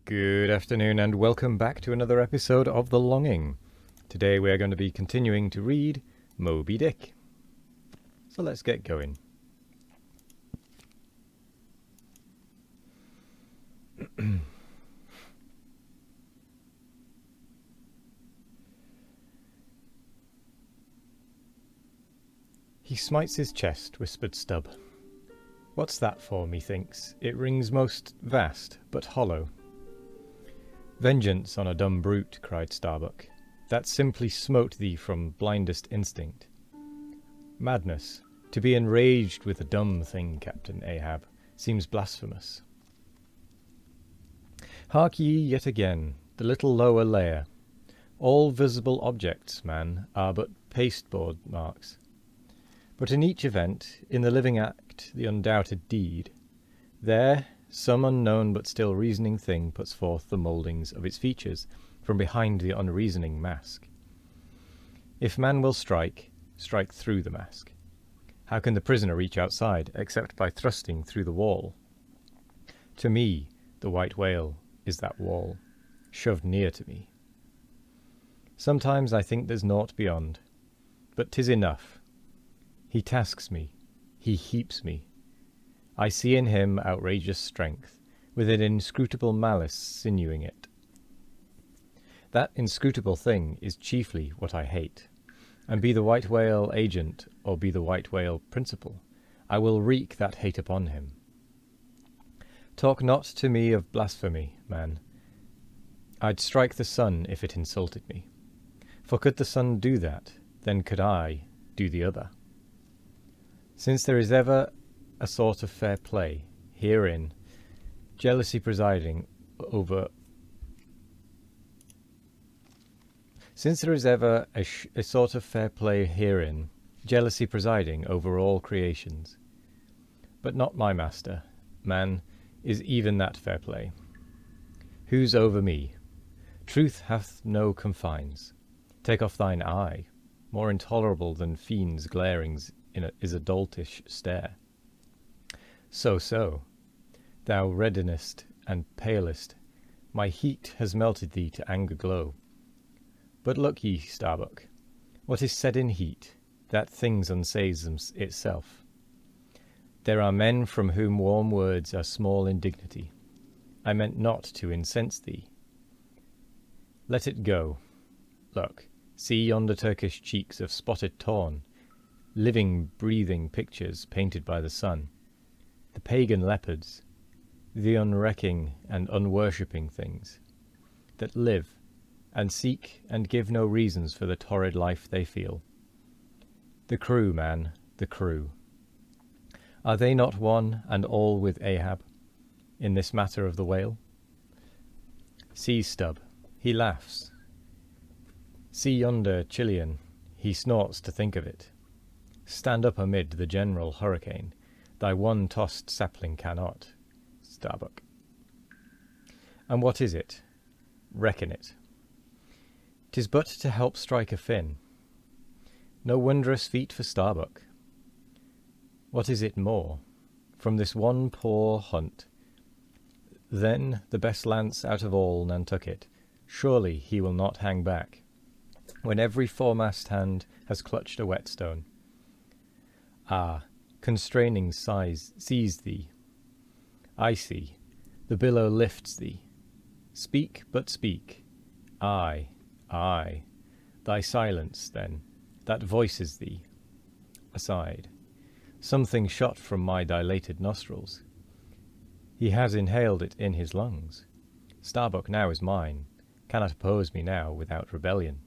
Good afternoon and welcome back to another episode of The Longing. Today we are going to be continuing to read Moby Dick. So let's get going. He smites his chest, whispered Stubb. What's that for, methinks? It rings most vast, but hollow. Vengeance on a dumb brute, cried Starbuck, that simply smote thee from blindest instinct. Madness, to be enraged with a dumb thing, Captain Ahab, seems blasphemous. Hark ye yet again, the little lower layer. All visible objects, man, are but pasteboard marks. But in each event, in the living act, the undoubted deed, there some unknown but still reasoning thing puts forth the mouldings of its features from behind the unreasoning mask. If man will strike through the mask. How can the prisoner reach outside, except by thrusting through the wall? To me, the white whale is that wall, shoved near to me. Sometimes I think there's naught beyond, but 'tis enough. He tasks me, he heaps me. I see in him outrageous strength, with an inscrutable malice sinewing it. That inscrutable thing is chiefly what I hate, and be the white whale agent or be the white whale principal, I will wreak that hate upon him. Talk not to me of blasphemy, man. I'd strike the sun if it insulted me. For could the sun do that, then could I do the other. Since there is ever a sort of fair play herein, jealousy presiding over... Since there is ever a sort of fair play herein, jealousy presiding over all creations. But not my master, man, is even that fair play. Who's over me? Truth hath no confines. Take off thine eye, more intolerable than fiends' glarings is a doltish stare. So, thou reddenest and palest, my heat has melted thee to anger glow. But look ye, Starbuck, what is said in heat, that things unsays itself. There are men from whom warm words are small indignity. I meant not to incense thee. Let it go. Look, see yonder Turkish cheeks of spotted tawn, living, breathing pictures painted by the sun. The pagan leopards, the unrecking and unworshipping things, that live, and seek and give no reasons for the torrid life they feel. The crew, man, the crew. Are they not one and all with Ahab, in this matter of the whale? See Stubb, he laughs. See yonder Chilean, he snorts to think of it. Stand up amid the general hurricane, thy one-tossed sapling cannot, Starbuck. And what is it? Reckon it. 'Tis but to help strike a fin. No wondrous feat for Starbuck. What is it more? From this one poor hunt, then the best lance out of all Nantucket, surely he will not hang back, when every foremast hand has clutched a whetstone. Ah, constraining sighs seize thee. I see, the billow lifts thee. Speak, but speak. Aye, aye. Thy silence, then, that voices thee. Aside. Something shot from my dilated nostrils. He has inhaled it in his lungs. Starbuck now is mine, cannot oppose me now without rebellion.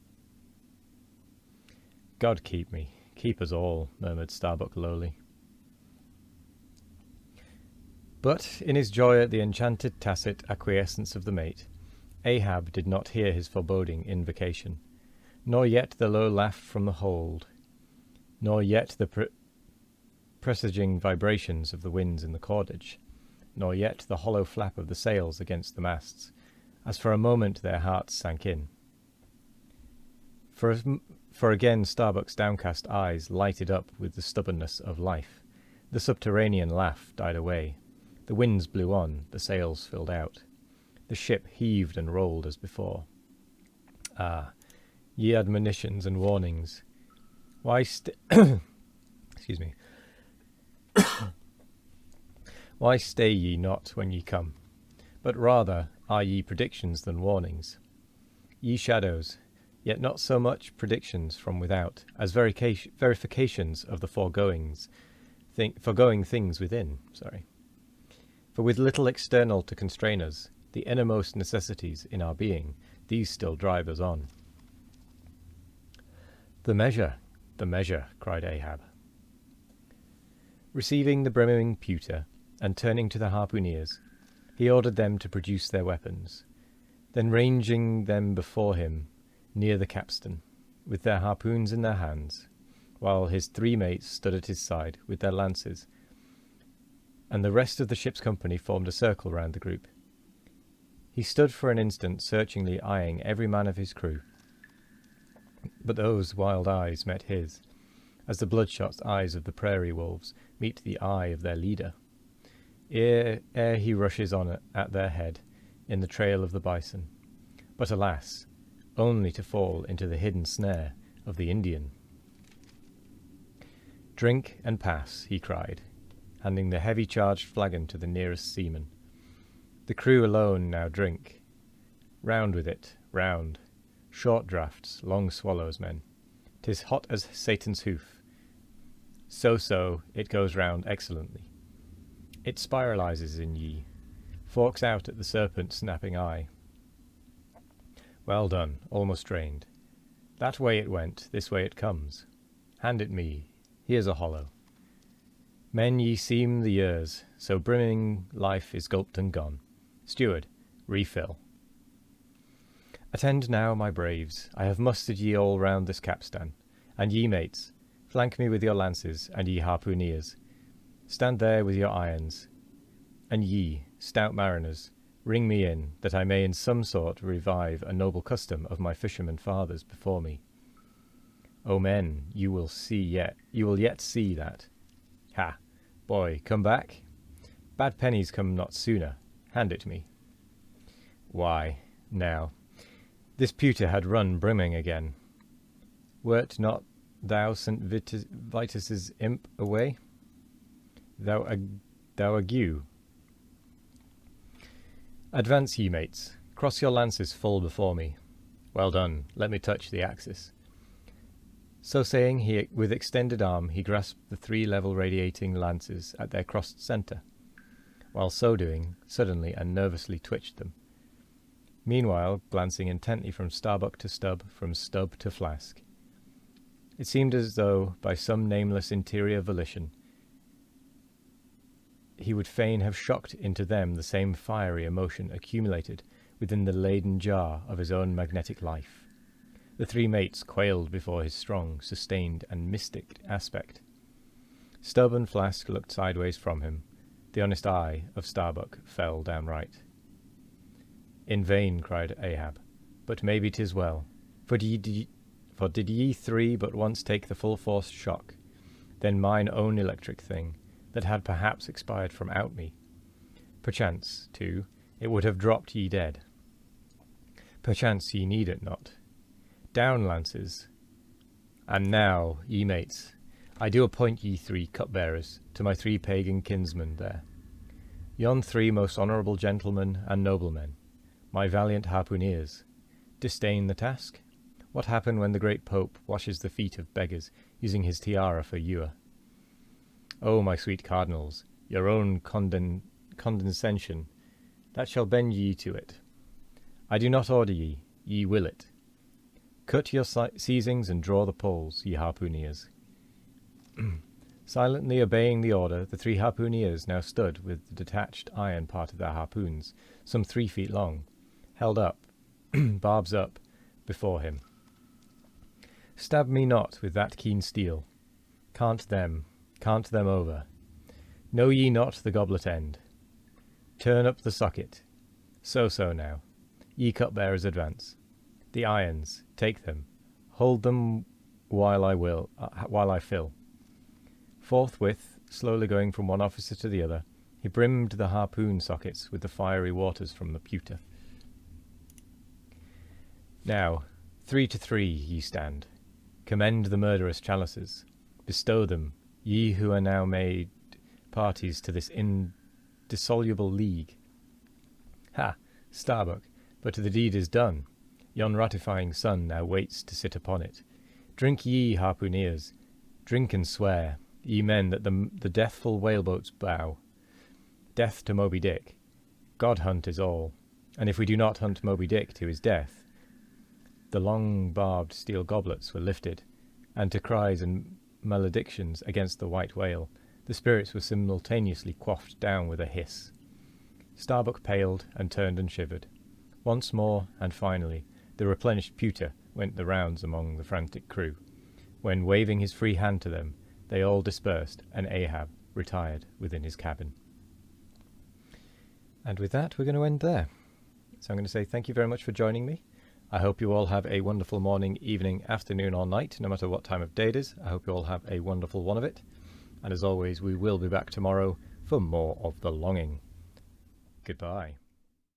God keep me, keep us all, murmured Starbuck lowly. But, in his joy at the enchanted tacit acquiescence of the mate, Ahab did not hear his foreboding invocation, nor yet the low laugh from the hold, nor yet the presaging vibrations of the winds in the cordage, nor yet the hollow flap of the sails against the masts, as for a moment their hearts sank in. For again Starbuck's downcast eyes lighted up with the stubbornness of life. The subterranean laugh died away. The winds blew on, the sails filled out. The ship heaved and rolled as before. Ah, ye admonitions and warnings, why excuse me. Why stay ye not when ye come? But rather are ye predictions than warnings. Ye shadows, yet not so much predictions from without, as verifications of the foregoing things within. For with little external to constrain us, the innermost necessities in our being, these still drive us on. The measure, cried Ahab. Receiving the brimming pewter, and turning to the harpooneers, he ordered them to produce their weapons. Then ranging them before him near the capstan, with their harpoons in their hands, while his 3 mates stood at his side with their lances, and the rest of the ship's company formed a circle round the group. He stood for an instant searchingly eyeing every man of his crew, but those wild eyes met his, as the bloodshot eyes of the prairie wolves meet the eye of their leader, ere he rushes on at their head in the trail of the bison, but alas, only to fall into the hidden snare of the Indian. Drink and pass, he cried, handing the heavy charged flagon to the nearest seaman. The crew alone now drink. Round with it, round. Short draughts, long swallows, men. 'Tis hot as Satan's hoof. So, it goes round excellently. It spiralizes in ye, forks out at the serpent's snapping eye. Well done, almost drained. That way it went, this way it comes. Hand it me, here's a hollow. Men, ye seem the years, so brimming life is gulped and gone. Steward, refill. Attend now, my braves, I have mustered ye all round this capstan, and ye mates, flank me with your lances, and ye harpooneers, stand there with your irons, and ye, stout mariners, ring me in, that I may in some sort revive a noble custom of my fishermen fathers before me. O men, you will yet see that. Ha! Boy, come back? Bad pennies come not sooner. Hand it me. Why, now, this pewter had run brimming again. Wert not thou St. Vitus's imp away? Thou ague. Advance, ye mates, cross your lances full before me. Well done, let me touch the axis. So saying, with extended arm he grasped the 3 level radiating lances at their crossed centre, while so doing, suddenly and nervously twitched them. Meanwhile, glancing intently from Starbuck to Stubb, from Stubb to Flask. It seemed as though, by some nameless interior volition, he would fain have shocked into them the same fiery emotion accumulated within the laden jar of his own magnetic life. The 3 mates quailed before his strong, sustained, and mystic aspect. Stubb and Flask looked sideways from him. The honest eye of Starbuck fell downright. In vain, cried Ahab, but maybe 'tis well, for did ye 3 but once take the full force shock, then mine own electric thing, that had perhaps expired from out me. Perchance, too, it would have dropped ye dead. Perchance ye need it not. Down, lances. And now, ye mates, I do appoint ye 3 cupbearers to my 3 pagan kinsmen there. Yon 3 most honourable gentlemen and noblemen, my valiant harpooneers. Disdain the task? What happen when the great Pope washes the feet of beggars, using his tiara for ewer? O my sweet cardinals, your own condescension, that shall bend ye to it. I do not order ye, ye will it. Cut your seizings and draw the poles, ye harpooneers. Silently obeying the order, the 3 harpooneers now stood with the detached iron part of their harpoons, some 3 feet long, held up, barbs up, before him. Stab me not with that keen steel. Cant them over. Know ye not the goblet end? Turn up the socket. So now. Ye cupbearers advance. The irons, take them. Hold them while I fill. Forthwith, slowly going from one officer to the other, he brimmed the harpoon sockets with the fiery waters from the pewter. Now, 3 to 3 ye stand. Commend the murderous chalices. Bestow them, ye who are now made parties to this indissoluble league. Ha, Starbuck, but the deed is done. Yon ratifying sun now waits to sit upon it. Drink ye, harpooneers, drink and swear, ye men that the deathful whaleboats bow. Death to Moby Dick. God hunt is all, and if we do not hunt Moby Dick to his death. The long barbed steel goblets were lifted, and to cries and maledictions against the white whale, the spirits were simultaneously quaffed down with a hiss. Starbuck paled and turned and shivered. Once more, and finally, the replenished pewter went the rounds among the frantic crew, when, waving his free hand to them, they all dispersed, and Ahab retired within his cabin. And with that, we're going to end there. So I'm going to say thank you very much for joining me. I hope you all have a wonderful morning, evening, afternoon, or night, no matter what time of day it is. I hope you all have a wonderful one of it. And as always, we will be back tomorrow for more of The Longing. Goodbye.